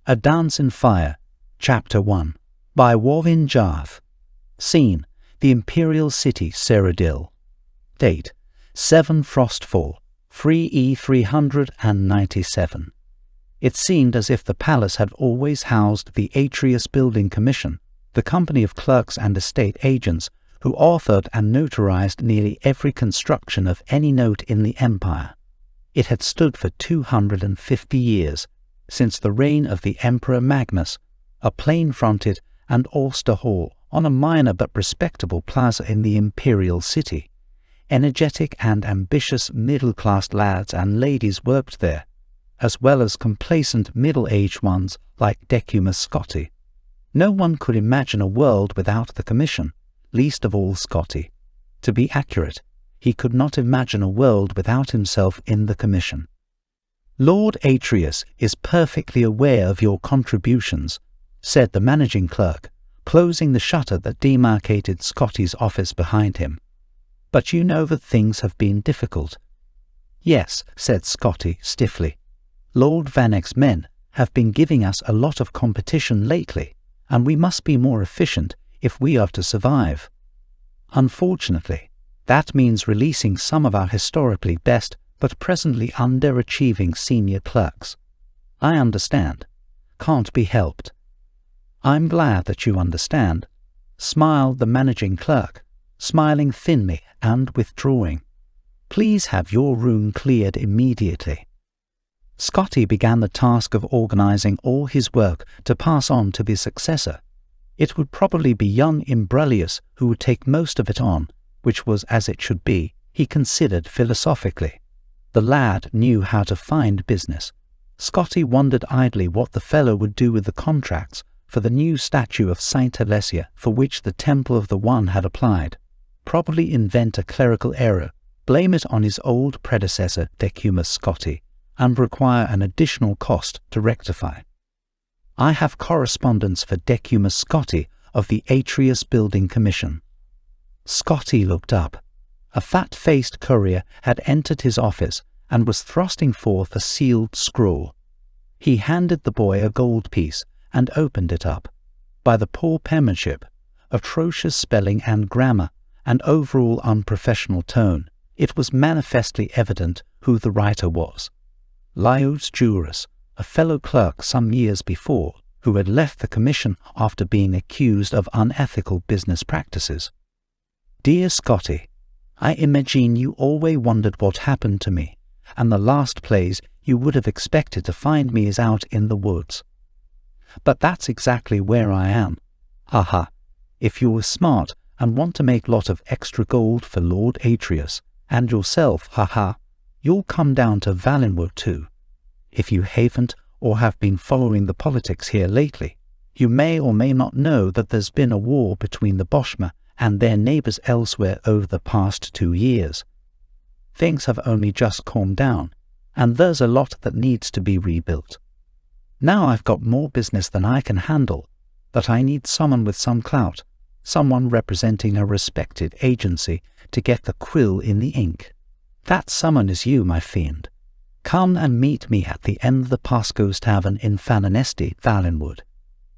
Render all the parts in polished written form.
A Dance in Fire, Chapter 1, by Warvin Jarth. Scene: the Imperial City, Cyrodiil. Date: 7 Frostfall, 3E397. It seemed as if the palace had always housed the Atreus Building Commission, the company of clerks and estate agents who authored and notarized nearly every construction of any note in the empire. It had stood for 250 years, since the reign of the Emperor Magnus, a plain-fronted and austere hall on a minor but respectable plaza in the Imperial City. Energetic and ambitious middle-class lads and ladies worked there, as well as complacent middle-aged ones like Decimus Scotti. No one could imagine a world without the commission, least of all Scotti. To be accurate, he could not imagine a world without himself in the commission. "Lord Atreus is perfectly aware of your contributions," said the managing clerk, closing the shutter that demarcated Scotti's office behind him. "But you know that things have been difficult." "Yes," said Scotti stiffly. "Lord Vanek's men have been giving us a lot of competition lately, and we must be more efficient if we are to survive. Unfortunately, that means releasing some of our historically best but presently underachieving senior clerks. I understand. Can't be helped." "I'm glad that you understand," smiled the managing clerk, smiling thinly and withdrawing. "Please have your room cleared immediately." Scotti began the task of organizing all his work to pass on to the successor. It would probably be young Imbrelius who would take most of it on, which was as it should be, he considered philosophically. The lad knew how to find business. Scotti wondered idly what the fellow would do with the contracts for the new statue of Saint Alessia for which the Temple of the One had applied. Probably invent a clerical error, blame it on his old predecessor Decimus Scotti, and require an additional cost to rectify. "I have correspondence for Decimus Scotti of the Atreus Building Commission." Scotti looked up. A fat-faced courier had entered his office and was thrusting forth a sealed scroll. He handed the boy a gold piece and opened it up. By the poor penmanship, atrocious spelling and grammar, and overall unprofessional tone, it was manifestly evident who the writer was. Laius Juris, a fellow clerk some years before, who had left the commission after being accused of unethical business practices. "Dear Scotti, I imagine you always wondered what happened to me, and the last place you would have expected to find me is out in the woods. But that's exactly where I am. Haha. If you were smart and want to make lot of extra gold for Lord Atreus, and yourself, haha, you'll come down to Valenwood too. If you haven't or have been following the politics here lately, you may or may not know that there's been a war between the Boschmer and their neighbours elsewhere over the past 2 years. Things have only just calmed down, and there's a lot that needs to be rebuilt. Now I've got more business than I can handle, but I need someone with some clout, someone representing a respected agency to get the quill in the ink. That someone is you, my fiend. Come and meet me at the end of the Pasco's Tavern in Fananesti, Valenwood.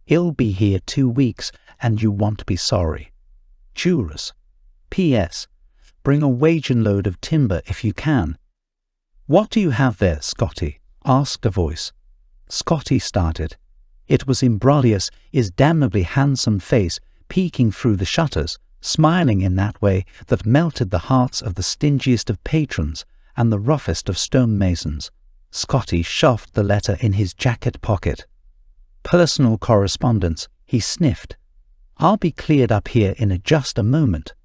He'll be here 2 weeks, and you won't be sorry. Juris. P.S. Bring a wagon load of timber if you can." "What do you have there, Scotti?" asked a voice. Scotti started. It was Imbrelius, his damnably handsome face peeking through the shutters, smiling in that way that melted the hearts of the stingiest of patrons and the roughest of stonemasons. Scotti shoved the letter in his jacket pocket. "Personal correspondence," he sniffed. "I'll be cleared up here in just a moment."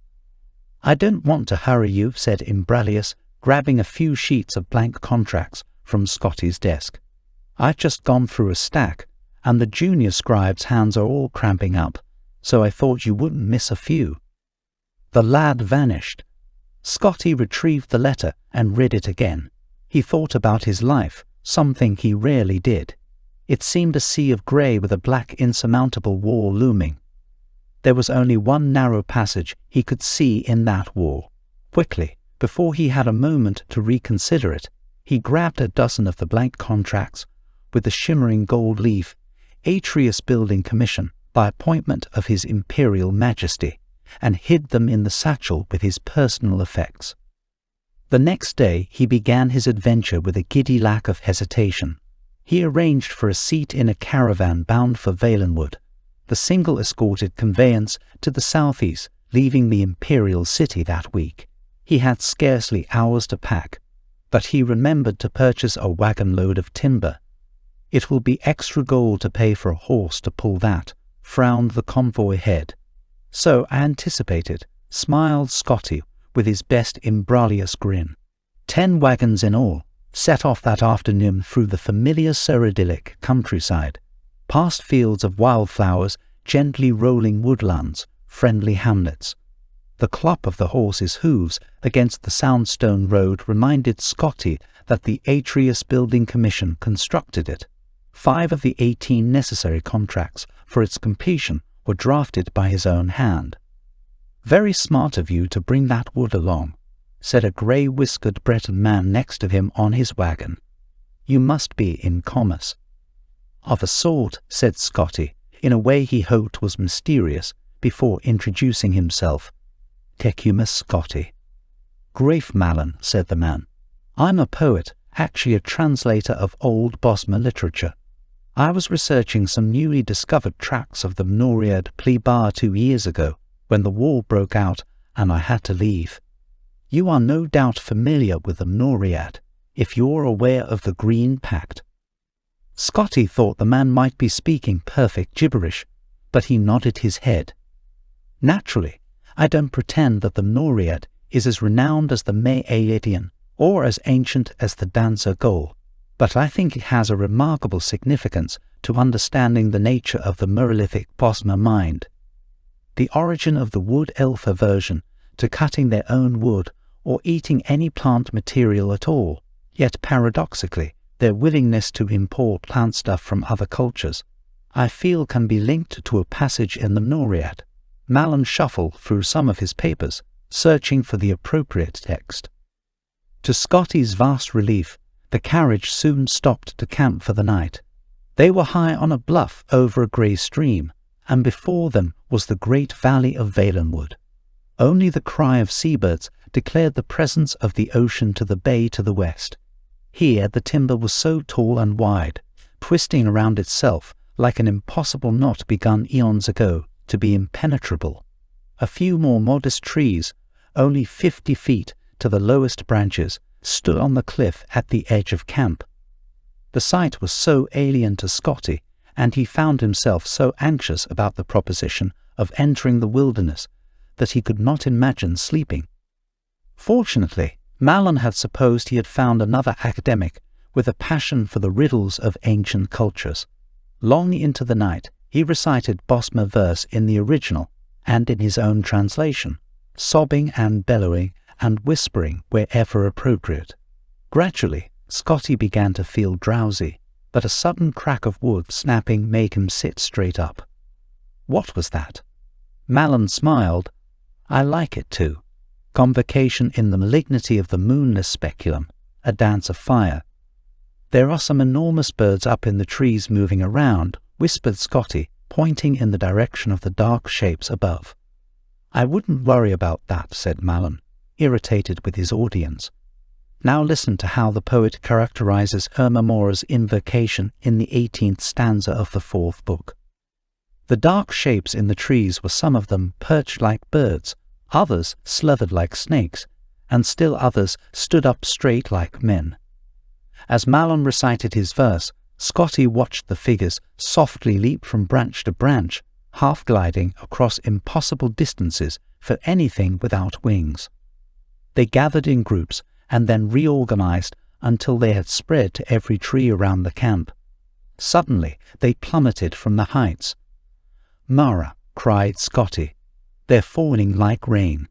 "I don't want to hurry you," said Imbrelius, grabbing a few sheets of blank contracts from Scotti's desk. "I've just gone through a stack, and the junior scribe's hands are all cramping up, so I thought you wouldn't miss a few." The lad vanished. Scotti retrieved the letter and read it again. He thought about his life, something he rarely did. It seemed a sea of grey with a black insurmountable wall looming. There was only one narrow passage he could see in that wall. Quickly, before he had a moment to reconsider it, he grabbed a dozen of the blank contracts with the shimmering gold leaf Atreus Building Commission by appointment of His Imperial Majesty, and hid them in the satchel with his personal effects. The next day he began his adventure with a giddy lack of hesitation. He arranged for a seat in a caravan bound for Valenwood, the single escorted conveyance to the southeast, leaving the imperial city that week. He had scarcely hours to pack, but he remembered to purchase a wagon load of timber. "It will be extra gold to pay for a horse to pull that," frowned the convoy head. "So I anticipated," smiled Scotty with his best imbroglious grin. 10 wagons in all set off that afternoon through the familiar Ceridilic countryside, past fields of wildflowers, gently rolling woodlands, friendly hamlets. The clop of the horses' hooves against the soundstone road reminded Scotty that the Atreus Building Commission constructed it. 5 of the 18 necessary contracts for its completion were drafted by his own hand. "Very smart of you to bring that wood along," said a grey-whiskered Breton man next to him on his wagon. "You must be in commerce." "Of a sort," said Scotty, in a way he hoped was mysterious, before introducing himself. "Tecumus Scotty." "Grafe Mallan," said the man. "I'm a poet, actually a translator of old Bosmer literature. I was researching some newly discovered tracts of the Mnoriad Plebar 2 years ago, when the war broke out and I had to leave. You are no doubt familiar with the Mnoriad, if you're aware of the Green Pact." Scotty thought the man might be speaking perfect gibberish, but he nodded his head. "Naturally, I don't pretend that the Mnoriad is as renowned as the May-Aedian or as ancient as the Dancer Gaul, but I think it has a remarkable significance to understanding the nature of the Muralithic Bosmer mind. The origin of the wood elf aversion to cutting their own wood or eating any plant material at all, yet paradoxically their willingness to import plant stuff from other cultures, I feel can be linked to a passage in the Mnoriad." Mallan shuffled through some of his papers, searching for the appropriate text. To Scotty's vast relief, the carriage soon stopped to camp for the night. They were high on a bluff over a grey stream, and before them was the great valley of Valenwood. Only the cry of seabirds declared the presence of the ocean to the bay to the west. Here the timber was so tall and wide, twisting around itself like an impossible knot begun eons ago, to be impenetrable. A few more modest trees, only 50 feet to the lowest branches, stood on the cliff at the edge of camp. The sight was so alien to Scotty, and he found himself so anxious about the proposition of entering the wilderness, that he could not imagine sleeping. Fortunately, Mallan had supposed he had found another academic with a passion for the riddles of ancient cultures. Long into the night, he recited Bosmer verse in the original and in his own translation, sobbing and bellowing and whispering wherever appropriate. Gradually, Scotty began to feel drowsy, but a sudden crack of wood snapping made him sit straight up. What was that? Mallan smiled. "I like it too. Convocation in the malignity of the moonless speculum, a dance of fire." "There are some enormous birds up in the trees moving around," whispered Scotty, pointing in the direction of the dark shapes above. "I wouldn't worry about that," said Mallan, irritated with his audience. Now listen to how the poet characterizes Ermamora's invocation in the 18th stanza of the 4th book. "The dark shapes in the trees were some of them perched like birds, others slithered like snakes, and still others stood up straight like men." As Mallan recited his verse, Scotty watched the figures softly leap from branch to branch, half gliding across impossible distances for anything without wings. They gathered in groups and then reorganized until they had spread to every tree around the camp. Suddenly they plummeted from the heights. "Mara," cried Scotty, "they're falling like rain."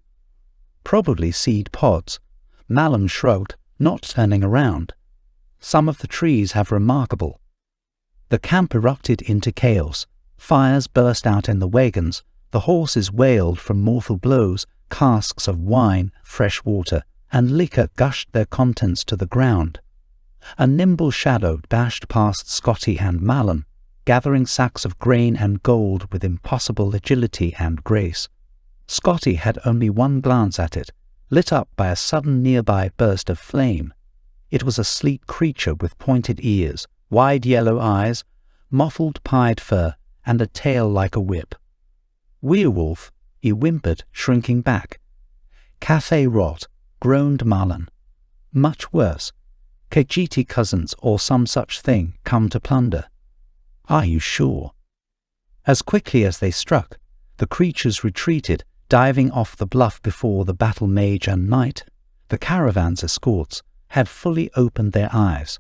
"Probably seed pods." Mallan shrugged, not turning around. "Some of the trees have remarkable." The camp erupted into chaos. Fires burst out in the wagons, the horses wailed from mortal blows, casks of wine, fresh water, and liquor gushed their contents to the ground. A nimble shadow dashed past Scotty and Mallan. gathering sacks of grain and gold with impossible agility and grace. Scotty had only one glance at it, lit up by a sudden nearby burst of flame. It was a sleek creature with pointed ears, wide yellow eyes, mottled pied fur, and a tail like a whip. "Werewolf," he whimpered, shrinking back. "Cafe rot," groaned Marlon. "Much worse. Kejiti cousins or some such thing come to plunder." "Are you sure?" As quickly as they struck, the creatures retreated, diving off the bluff before the battle mage and knight, the caravan's escorts, had fully opened their eyes.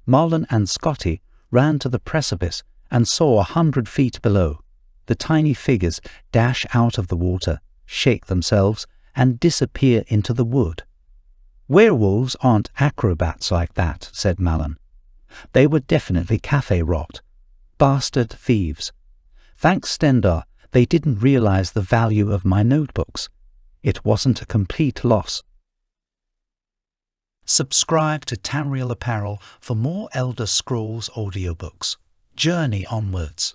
Marlon and Scotty ran to the precipice and saw 100 feet below the tiny figures dash out of the water, shake themselves, and disappear into the wood. "Werewolves aren't acrobats like that," said Marlon. "They were definitely cafe rot. Bastard thieves. Thanks, Stendar, they didn't realize the value of my notebooks. It wasn't a complete loss." Subscribe to Tamriel Apparel for more Elder Scrolls audiobooks. Journey onwards.